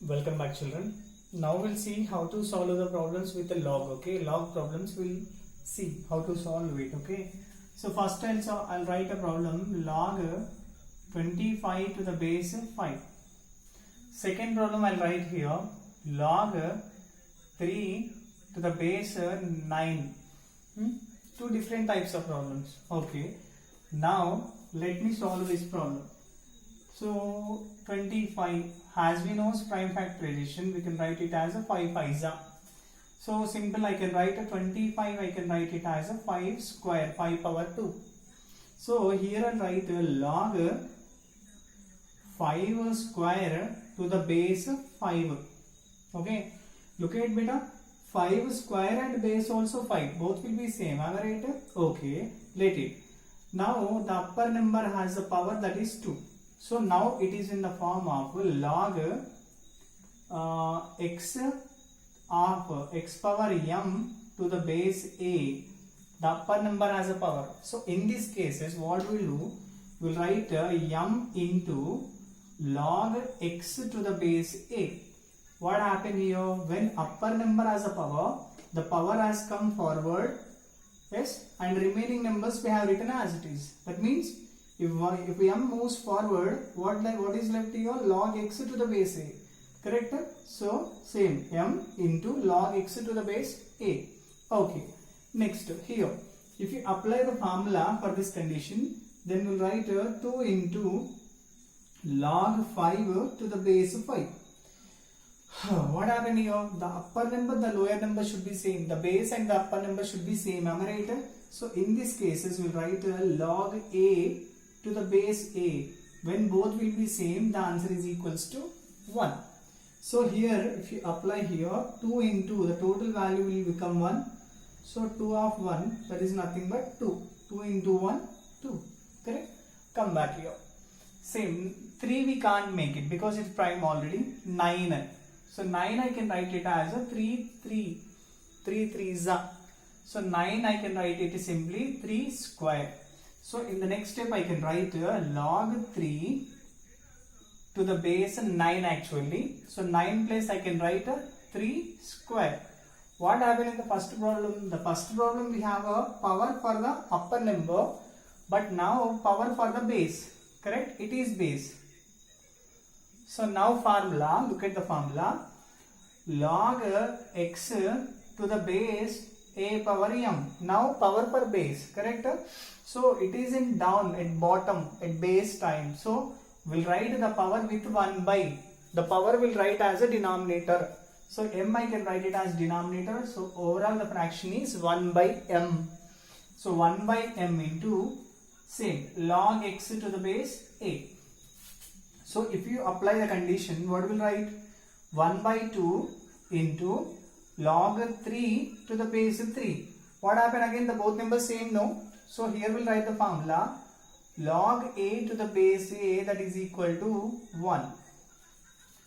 Welcome back, children. Now we'll see how to solve the problems with the log. Okay, log problems we'll see how to solve it. Okay, so first I'll write a problem log 25 to the base 5. Second problem I'll write here log 3 to the base 9. Two different types of problems. Okay, now let me solve this problem. So 25, as we know prime factorization, we can write it as a 5 5s. So simple, I can write a 25, I can write it as a 5 square, 5 power 2. So here I'll write a log 5 square to the base 5. Okay, look at beta, 5 square and base also 5, both will be same, am I right? Okay, let it. Now the upper number has a power that is 2. So now it is in the form of log x of x power m to the base a. The upper number has a power. So in these cases, what we'll do, we'll write m into log x to the base a. What happened here? When upper number has a power, the power has come forward, yes, and remaining numbers we have written as it is. That means if m moves forward, what is left here? Log x to the base a. Correct? So same, m into log x to the base a. Okay. Next here, if you apply the formula for this condition, then we'll write 2 into log 5 to the base 5. What happened here? The upper number, the lower number should be same. The base and the upper number should be same. Am I right? So in these cases, we'll write log a to the base a. When both will be same, the answer is equals to 1. So here, if you apply here, 2 into the total value will become 1. So 2 of 1, that is nothing but 2. 2 into 1, 2. Correct? Come back here. Same, 3 we can't make it because it's prime already. 9. So 9 I can write it as a 3 3s. So 9 I can write it simply 3 square. So in the next step I can write log 3 to the base 9 actually. So 9 place I can write 3 square. What happened in the first problem? The first problem we have a power for the upper number, but now power for the base. Correct? It is base. So now formula, look at the formula. Log x to the base a power m. Now power per base, correct? So it is in down at bottom at base time. So we'll write the power with 1 by. The power will write as a denominator. So m I can write it as denominator. So overall the fraction is 1 by m. So 1 by m into same log x to the base a. So if you apply the condition, what will write? 1 by 2 into log 3 to the base 3. What happened again? The both numbers same, no? So here we'll write the formula log a to the base a, that is equal to 1.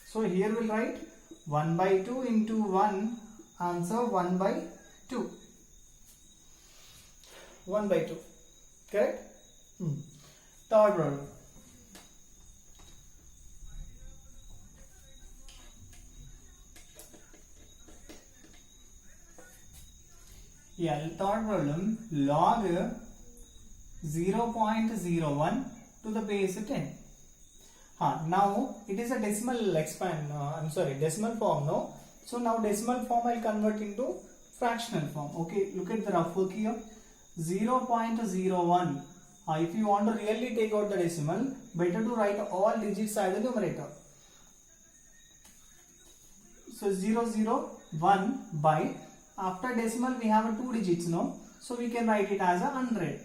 So here we'll write 1 by 2 into 1, answer 1 by 2. 1 by 2. Correct? Third problem. Yeah, third problem, log 0.01 to the base 10. Now it is a decimal decimal form, no? So now decimal form I'll convert into fractional form. Okay, look at the rough work here. 0.01. If you want to really take out the decimal, better to write all digits as the numerator. So 001 by, after decimal we have 2 digits, no? So we can write it as 100.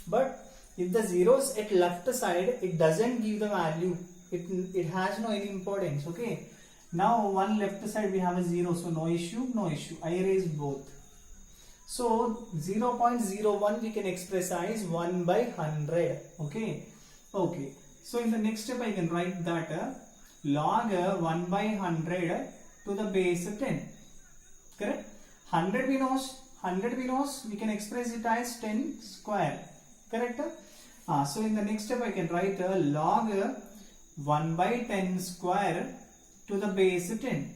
But if the zeros at left side, it doesn't give the value. It has no any importance. Okay. Now one left side we have a 0, so no issue, no issue. I erase both. So 0.01 we can express as 1 by 100. Okay. Okay. So in the next step I can write that log 1 by 100 to the base 10. Correct? 100 we knows, we can express it as 10 square. Correct? So in the next step I can write log 1 by 10 square to the base 10.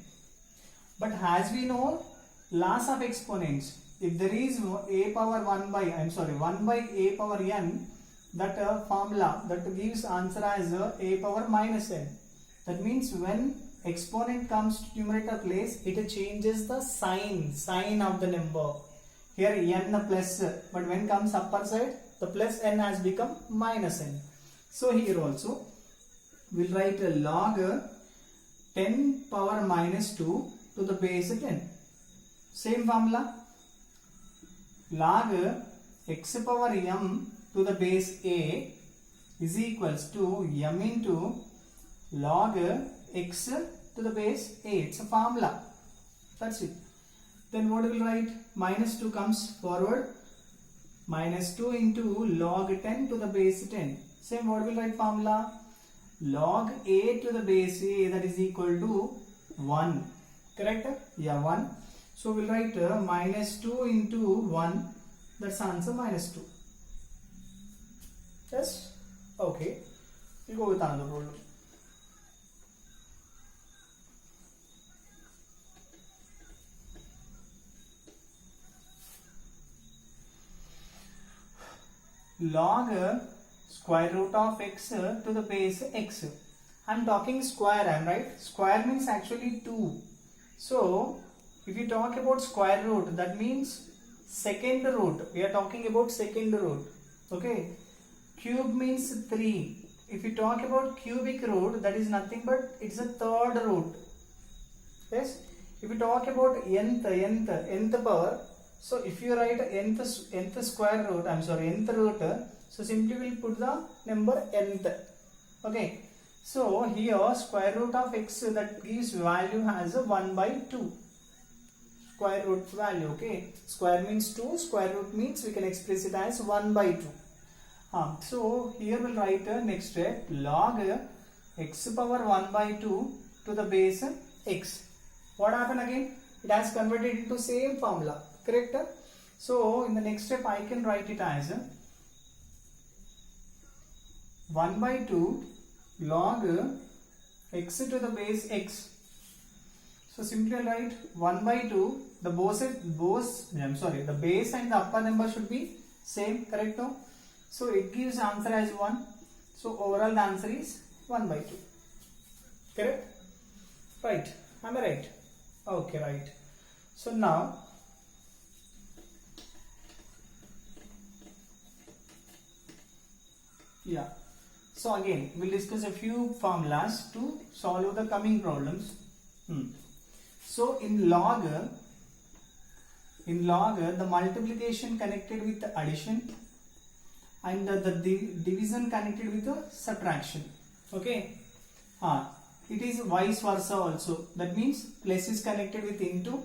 But as we know, loss of exponents, if there is a power 1 by a power n, that formula that gives answer as a power minus n. That means when exponent comes to numerator place, it changes the sign of the number. Here n plus, but when comes upper side, the plus n has become minus n. So here also we'll write a log 10 power minus 2 to the base 10. Same formula, log x power m to the base a is equals to m into log x to the base a. It's a formula. That's it. Then what will write? Minus 2 comes forward. Minus 2 into log 10 to the base 10. Same, what will write formula? Log a to the base a, that is equal to 1. Correct? Yeah, 1. So we'll write minus 2 into 1. That's answer minus 2. Yes? Okay. We'll go with another problem. Log square root of x to the base x. I'm talking square, right? Square means actually 2. So if you talk about square root, that means second root. We are talking about second root. Okay. Cube means 3. If you talk about cubic root, that is nothing but it's a third root. Yes. If you talk about nth power, so if you write nth square root, nth root, so simply we'll put the number nth. Okay. So here square root of x, that gives value as a 1 by 2. Square root value. Okay. Square means 2. Square root means we can express it as 1 by 2. So here we'll write next step, log x power 1 by 2 to the base x. What happened again? It has converted into same formula. Correct? So in the next step I can write it as 1 by 2 log x to the base x. So simply I'll write 1 by 2. The the base and the upper number should be same. Correct? So it gives answer as 1. So overall the answer is 1 by 2. Correct? Right. Am I right? Okay, right. So now so again we'll discuss a few formulas to solve the coming problems. So in log the multiplication connected with the addition and the division connected with the subtraction. Okay. It is vice versa also. That means plus is connected with into,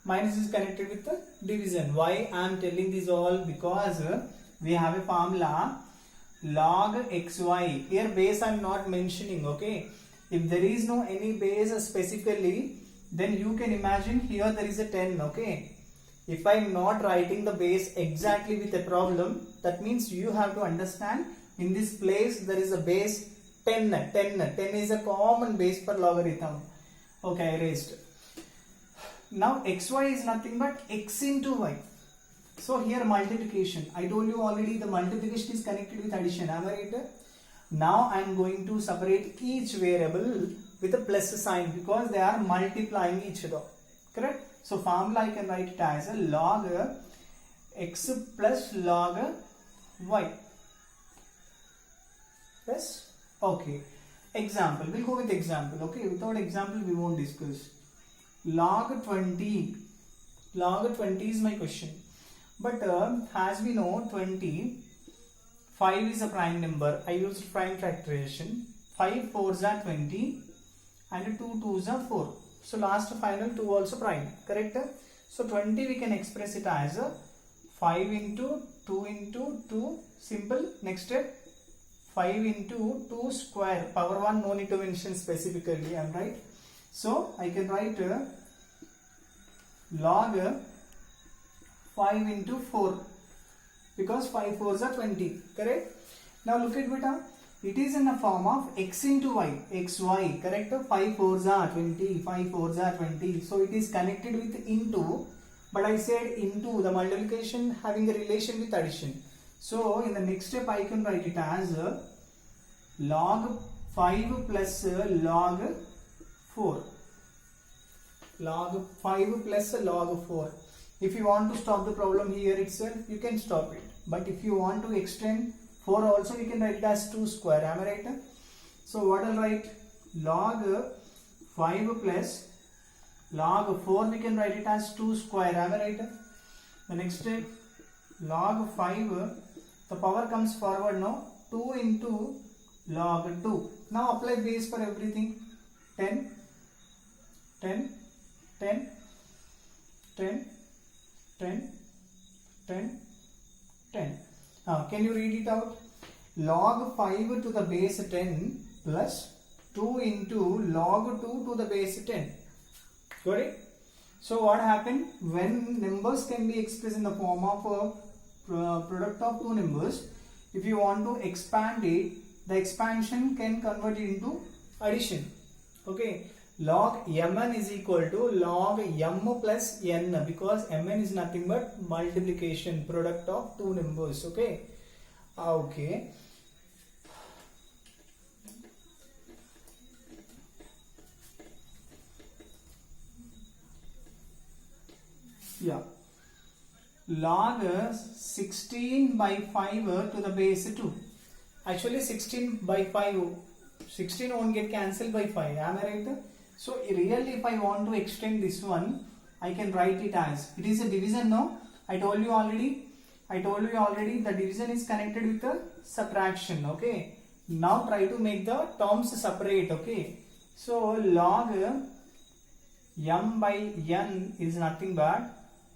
minus is connected with the division. Why I am telling this all? Because we have a formula log xy. Here base I am not mentioning. Okay. If there is no any base specifically, then you can imagine here there is a 10. Okay. If I am not writing the base exactly with a problem, that means you have to understand in this place there is a base 10. 10 is a common base for logarithm. Okay, I erased. Now xy is nothing but x into y. So here multiplication. I told you already the multiplication is connected with addition. Am I right? Now I am going to separate each variable with a plus sign because they are multiplying each other. Correct? So formula I can write it as a log x plus log y. Yes? Okay. Example. We'll go with example. Okay. Without example we won't discuss. Log 20. Log 20 is my question. But as we know 20, 5 is a prime number. I used prime factorization. 5 4s are 20 and 2 2s are 4. So last final 2 also prime. Correct? So 20 we can express it as 5 into 2 into 2. Simple. Next step. 5 into 2 square. Power 1 no need to mention specifically. I am right. So I can write log 5 into 4 because 5 4s are 20. Correct? Now look at beta. It is in the form of x into y, xy, correct? 5 4s are 20, 5 4s are 20. So it is connected with into, but I said into the multiplication having a relation with addition. So in the next step I can write it as log 5 plus log 4. Log 5 plus log 4. If you want to stop the problem here itself, you can stop it. But if you want to extend 4 also, you can write it as 2 square. Am I right? So what I'll write? Log 5 plus log 4, we can write it as 2 square. Am I right? The next step, log 5, the power comes forward now. 2 into log 2. Now apply base for everything. 10, 10, 10, 10, 10, 10, 10. Now can you read it out? Log 5 to the base 10 plus 2 into log 2 to the base 10. Got it? So what happened? When numbers can be expressed in the form of a product of two numbers, if you want to expand it, the expansion can convert it into addition. Okay. Log mn is equal to log m plus n, because mn is nothing but multiplication, product of two numbers. Okay. Okay. Yeah. Log 16 by 5 to the base 2. Actually 16 by 5, 16 won't get cancelled by 5. Am I right? So really if I want to extend this one, I can write it as, it is a division now. I told you already the division is connected with the subtraction. Okay. Now try to make the terms separate. Okay. So log m by n is nothing but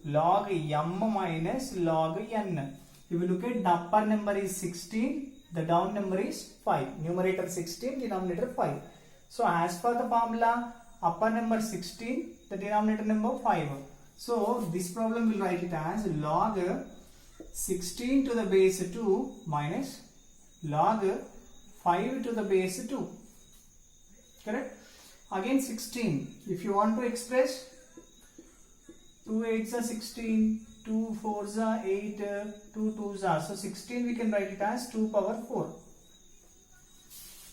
log m minus log n. If you look at the upper number is 16, the down number is 5. Numerator 16, denominator 5. So as per the formula, upper number 16, the denominator number 5. So this problem will write it as log 16 to the base 2 minus log 5 to the base 2. Correct? Again 16. If you want to express 2 8s are 16, 2 4s are 8, 2 2s are. So 16 we can write it as 2 power 4.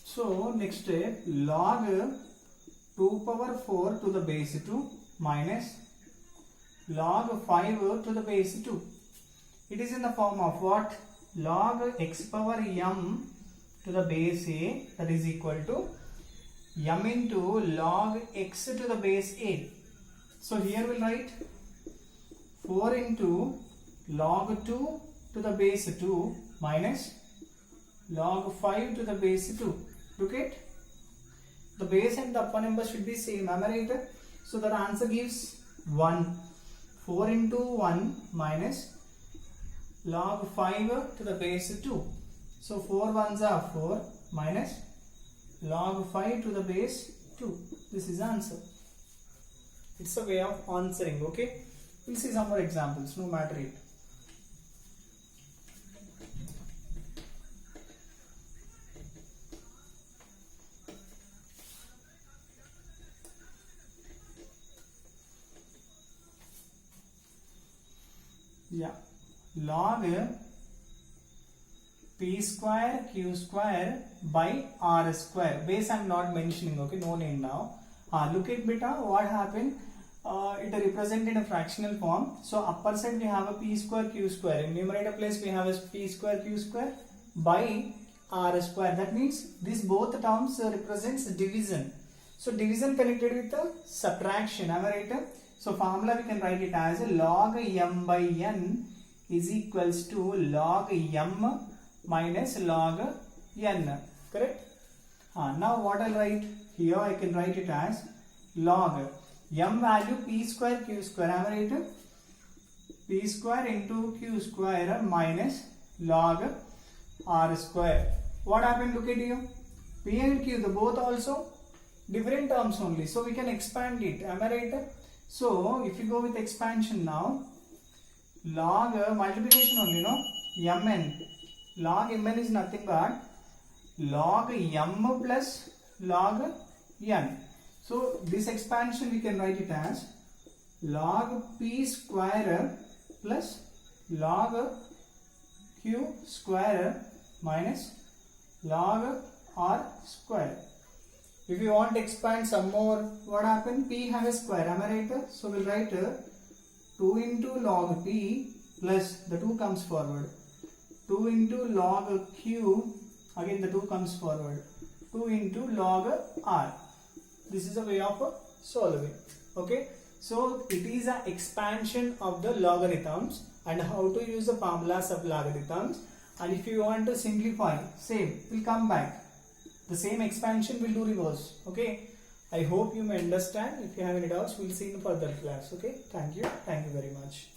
So next step, log 2 power 4 to the base 2 minus log 5 to the base 2. It is in the form of what? Log x power m to the base a, that is equal to m into log x to the base a. So here we'll write 4 into log 2 to the base 2 minus log 5 to the base 2. Look at the base and the upper number should be same. Am I right? So the answer gives 1. 4 into 1 minus log 5 to the base 2. So 4 ones are 4 minus log 5 to the base 2. This is the answer. It's a way of answering. Okay. We'll see some more examples. No matter it. Yeah. Log p square q square by r square. Base I am not mentioning. Okay. No name now. Look at beta. What happened? It represented in a fractional form. So upper side we have a p square q square. In numerator place we have a p square q square by r square. That means these both terms represents division. So division connected with the subtraction. Am I right? So formula we can write it as log m by n is equals to log m minus log n. Correct? Now what I'll write here, I can write it as log m value p square q square. Am I right? P square into q square minus log r square. What happened? Look at here. P and q, the both also different terms only. So we can expand it. Am I right? So if you go with expansion now, log multiplication only, no? Mn. Log mn is nothing but log m plus log n. So this expansion we can write it as log p square plus log q square minus log r square. If you want to expand some more, what happened? P have a square, am I right? So we'll write 2 into log p plus the 2 comes forward. 2 into log q, again the 2 comes forward. 2 into log r. This is a way of solving. Okay. So it is an expansion of the logarithms and how to use the formulas of logarithms. And if you want to simplify, same, we'll come back. The same expansion will do reverse. Okay. I hope you may understand. If you have any doubts, we'll see in further class. Okay. Thank you. Thank you very much.